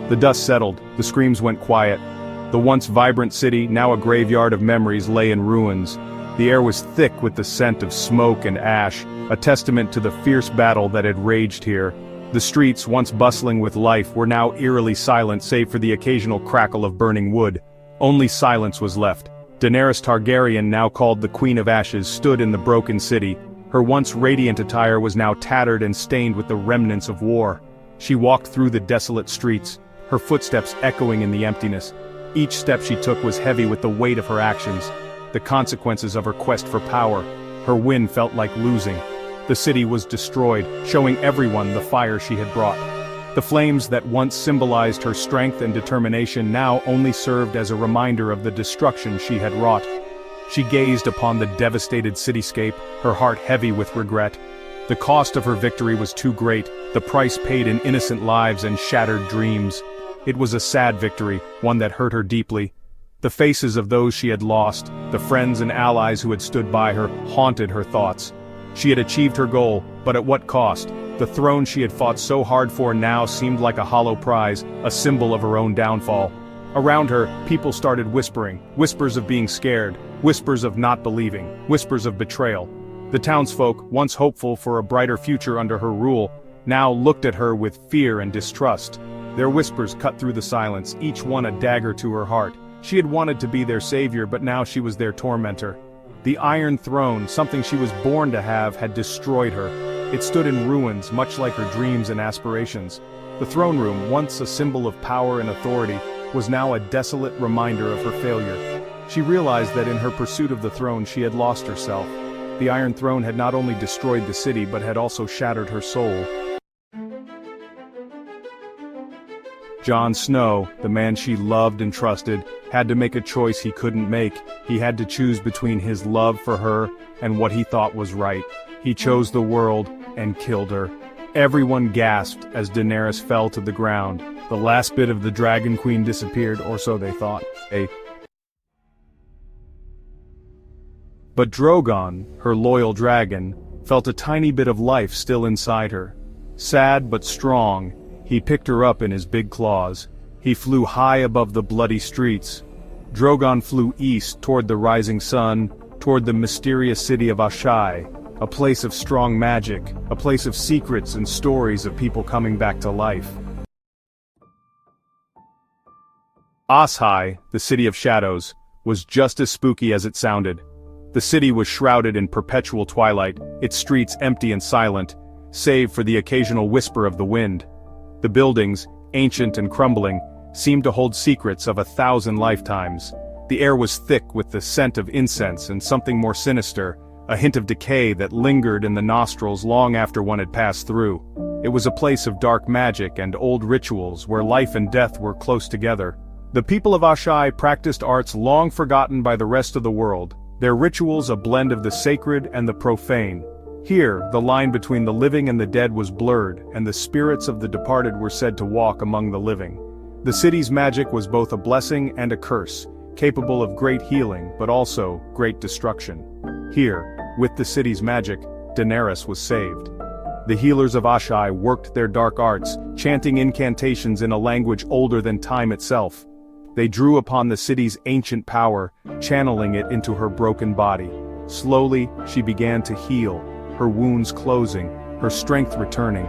The dust settled, the screams went quiet. The once vibrant city, now a graveyard of memories, lay in ruins. The air was thick with the scent of smoke and ash, a testament to the fierce battle that had raged here. The streets, once bustling with life, were now eerily silent save for the occasional crackle of burning wood. Only silence was left. Daenerys Targaryen, now called the Queen of Ashes, stood in the broken city. Her once radiant attire was now tattered and stained with the remnants of war. She walked through the desolate streets, her footsteps echoing in the emptiness. Each step she took was heavy with the weight of her actions, the consequences of her quest for power. Her win felt like losing. The city was destroyed, showing everyone the fire she had brought. The flames that once symbolized her strength and determination now only served as a reminder of the destruction she had wrought. She gazed upon the devastated cityscape, her heart heavy with regret. The cost of her victory was too great, the price paid in innocent lives and shattered dreams. It was a sad victory, one that hurt her deeply. The faces of those she had lost, the friends and allies who had stood by her, haunted her thoughts. She had achieved her goal, but at what cost? The throne she had fought so hard for now seemed like a hollow prize, a symbol of her own downfall. Around her, people started whispering, whispers of being scared, whispers of not believing, whispers of betrayal. The townsfolk, once hopeful for a brighter future under her rule, now looked at her with fear and distrust. Their whispers cut through the silence, each one a dagger to her heart. She had wanted to be their savior, but now she was their tormentor. The Iron Throne, something she was born to have, had destroyed her. It stood in ruins, much like her dreams and aspirations. The throne room, once a symbol of power and authority, was now a desolate reminder of her failure. She realized that in her pursuit of the throne she had lost herself. The Iron Throne had not only destroyed the city but had also shattered her soul. Jon Snow, the man she loved and trusted, had to make a choice he couldn't make. He had to choose between his love for her and what he thought was right. He chose the world and killed her. Everyone gasped as Daenerys fell to the ground. The last bit of the Dragon Queen disappeared, or so they thought. But Drogon, her loyal dragon, felt a tiny bit of life still inside her. Sad but strong, he picked her up in his big claws. He flew high above the bloody streets. Drogon flew east toward the rising sun, toward the mysterious city of Asshai, a place of strong magic, a place of secrets and stories of people coming back to life. Asshai, the City of Shadows, was just as spooky as it sounded. The city was shrouded in perpetual twilight, its streets empty and silent, save for the occasional whisper of the wind. The buildings, ancient and crumbling, seemed to hold secrets of 1,000 lifetimes. The air was thick with the scent of incense and something more sinister, a hint of decay that lingered in the nostrils long after one had passed through. It was a place of dark magic and old rituals where life and death were close together. The people of Asshai practiced arts long forgotten by the rest of the world, their rituals a blend of the sacred and the profane. Here, the line between the living and the dead was blurred, and the spirits of the departed were said to walk among the living. The city's magic was both a blessing and a curse, capable of great healing but also great destruction. Here, with the city's magic, Daenerys was saved. The healers of Asshai worked their dark arts, chanting incantations in a language older than time itself. They drew upon the city's ancient power, channeling it into her broken body. Slowly, she began to heal, her wounds closing, her strength returning.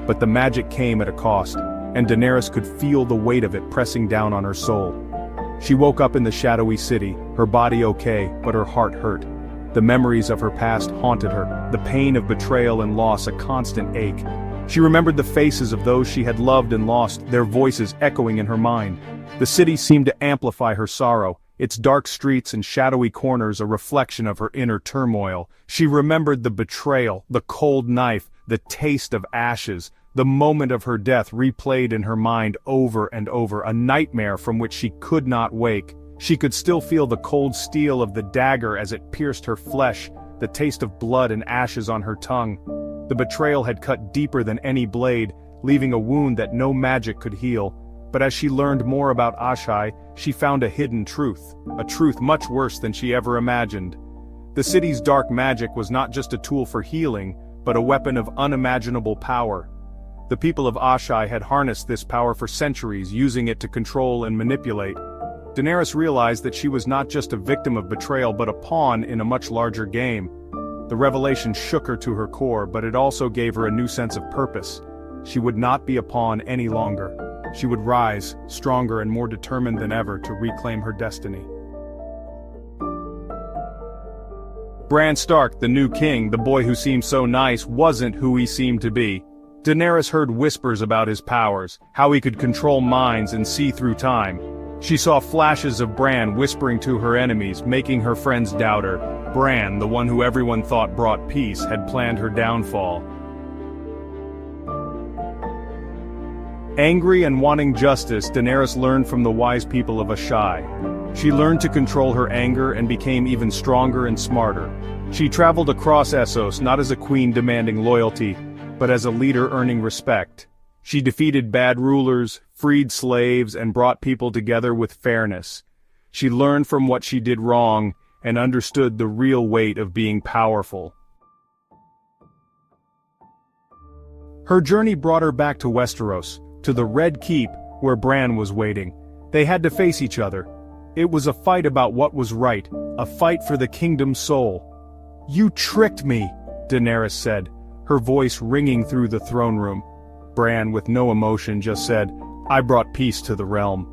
But the magic came at a cost, and Daenerys could feel the weight of it pressing down on her soul. She woke up in the shadowy city, her body okay, but her heart hurt. The memories of her past haunted her, the pain of betrayal and loss a constant ache. She remembered the faces of those she had loved and lost, their voices echoing in her mind. The city seemed to amplify her sorrow, its dark streets and shadowy corners a reflection of her inner turmoil. She remembered the betrayal, the cold knife, the taste of ashes, the moment of her death replayed in her mind over and over, a nightmare from which she could not wake. She could still feel the cold steel of the dagger as it pierced her flesh, the taste of blood and ashes on her tongue. The betrayal had cut deeper than any blade, leaving a wound that no magic could heal. But as she learned more about Asshai, she found a hidden truth, a truth much worse than she ever imagined. The city's dark magic was not just a tool for healing, but a weapon of unimaginable power. The people of Asshai had harnessed this power for centuries, using it to control and manipulate. Daenerys realized that she was not just a victim of betrayal but a pawn in a much larger game. The revelation shook her to her core, but it also gave her a new sense of purpose. She would not be a pawn any longer. She would rise, stronger and more determined than ever to reclaim her destiny. Bran Stark, the new king, the boy who seemed so nice, wasn't who he seemed to be. Daenerys heard whispers about his powers, how he could control minds and see through time. She saw flashes of Bran whispering to her enemies, making her friends doubt her. Bran, the one who everyone thought brought peace, had planned her downfall. Angry and wanting justice, Daenerys learned from the wise people of Asshai. She learned to control her anger and became even stronger and smarter. She traveled across Essos not as a queen demanding loyalty, but as a leader earning respect. She defeated bad rulers, freed slaves, and brought people together with fairness. She learned from what she did wrong and understood the real weight of being powerful. Her journey brought her back to Westeros, to the Red Keep, where Bran was waiting. They had to face each other. It was a fight about what was right, a fight for the kingdom's soul. "You tricked me," Daenerys said, her voice ringing through the throne room. Bran, with no emotion, just said, "I brought peace to the realm."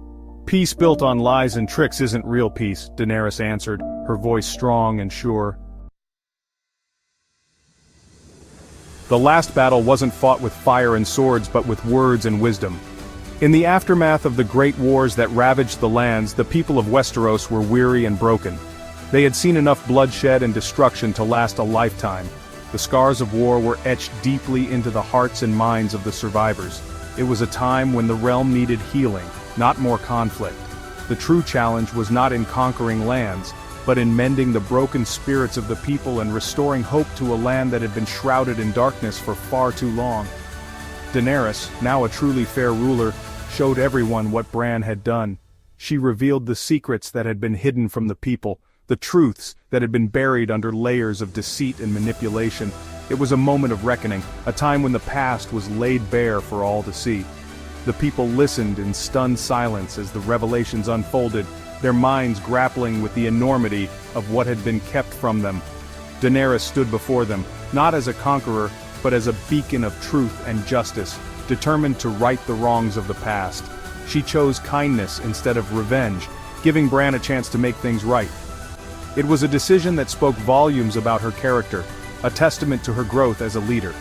"Peace built on lies and tricks isn't real peace," Daenerys answered, her voice strong and sure. The last battle wasn't fought with fire and swords but with words and wisdom. In the aftermath of the great wars that ravaged the lands, the people of Westeros were weary and broken. They had seen enough bloodshed and destruction to last a lifetime. The scars of war were etched deeply into the hearts and minds of the survivors. It was a time when the realm needed healing, not more conflict. The true challenge was not in conquering lands, but in mending the broken spirits of the people and restoring hope to a land that had been shrouded in darkness for far too long. Daenerys, now a truly fair ruler, showed everyone what Bran had done. She revealed the secrets that had been hidden from the people, the truths that had been buried under layers of deceit and manipulation. It was a moment of reckoning, a time when the past was laid bare for all to see. The people listened in stunned silence as the revelations unfolded, their minds grappling with the enormity of what had been kept from them. Daenerys stood before them, not as a conqueror, but as a beacon of truth and justice, determined to right the wrongs of the past. She chose kindness instead of revenge, giving Bran a chance to make things right. It was a decision that spoke volumes about her character, a testament to her growth as a leader.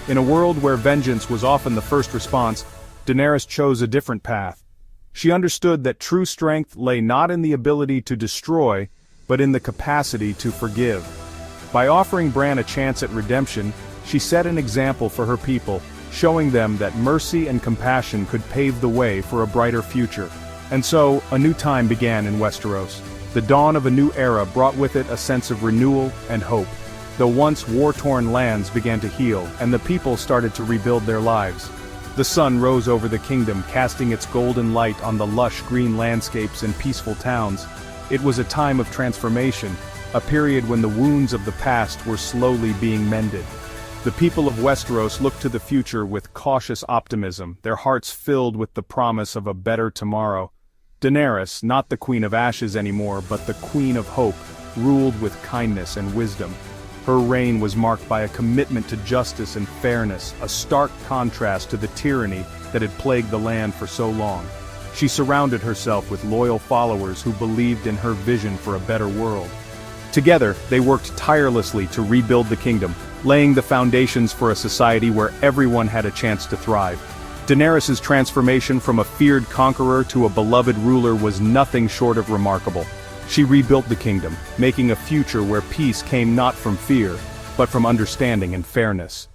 In a world where vengeance was often the first response, Daenerys chose a different path. She understood that true strength lay not in the ability to destroy, but in the capacity to forgive. By offering Bran a chance at redemption, she set an example for her people, showing them that mercy and compassion could pave the way for a brighter future. And so, a new time began in Westeros. The dawn of a new era brought with it a sense of renewal and hope. The once war-torn lands began to heal, and the people started to rebuild their lives. The sun rose over the kingdom, casting its golden light on the lush green landscapes and peaceful towns. It was a time of transformation, a period when the wounds of the past were slowly being mended. The people of Westeros looked to the future with cautious optimism, their hearts filled with the promise of a better tomorrow. Daenerys, not the Queen of Ashes anymore, but the Queen of Hope, ruled with kindness and wisdom. Her reign was marked by a commitment to justice and fairness, a stark contrast to the tyranny that had plagued the land for so long. She surrounded herself with loyal followers who believed in her vision for a better world. Together, they worked tirelessly to rebuild the kingdom, laying the foundations for a society where everyone had a chance to thrive. Daenerys' transformation from a feared conqueror to a beloved ruler was nothing short of remarkable. She rebuilt the kingdom, making a future where peace came not from fear, but from understanding and fairness.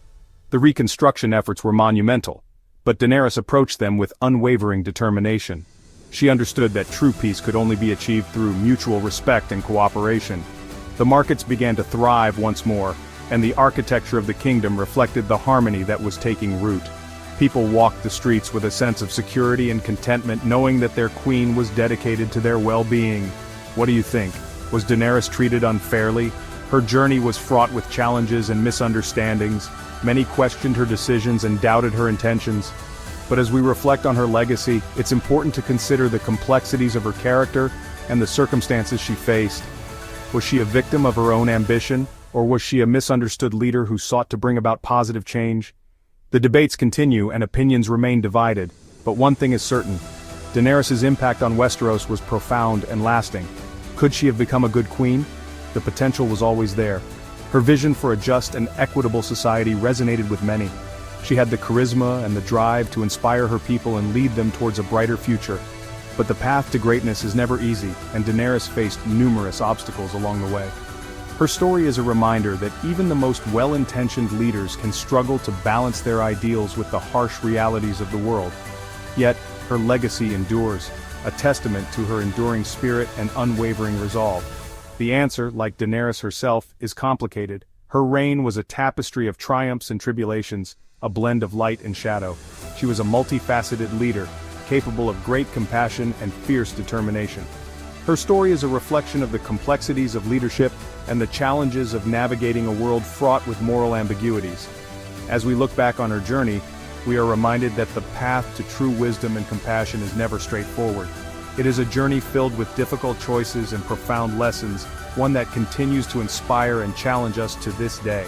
The reconstruction efforts were monumental, but Daenerys approached them with unwavering determination. She understood that true peace could only be achieved through mutual respect and cooperation. The markets began to thrive once more, and the architecture of the kingdom reflected the harmony that was taking root. People walked the streets with a sense of security and contentment, knowing that their queen was dedicated to their well-being. What do you think? Was Daenerys treated unfairly? Her journey was fraught with challenges and misunderstandings, Many questioned her decisions and doubted her intentions. But as we reflect on her legacy, it's important to consider the complexities of her character and the circumstances she faced. Was she a victim of her own ambition, or was she a misunderstood leader who sought to bring about positive change? The debates continue and opinions remain divided, but one thing is certain: Daenerys' impact on Westeros was profound and lasting. Could she have become a good queen? The potential was always there. Her vision for a just and equitable society resonated with many. She had the charisma and the drive to inspire her people and lead them towards a brighter future. But the path to greatness is never easy, and Daenerys faced numerous obstacles along the way. Her story is a reminder that even the most well-intentioned leaders can struggle to balance their ideals with the harsh realities of the world. Yet, her legacy endures, a testament to her enduring spirit and unwavering resolve. The answer, like Daenerys herself, is complicated. Her reign was a tapestry of triumphs and tribulations, a blend of light and shadow. She was a multifaceted leader, capable of great compassion and fierce determination. Her story is a reflection of the complexities of leadership and the challenges of navigating a world fraught with moral ambiguities. As we look back on her journey, we are reminded that the path to true wisdom and compassion is never straightforward. It is a journey filled with difficult choices and profound lessons, one that continues to inspire and challenge us to this day.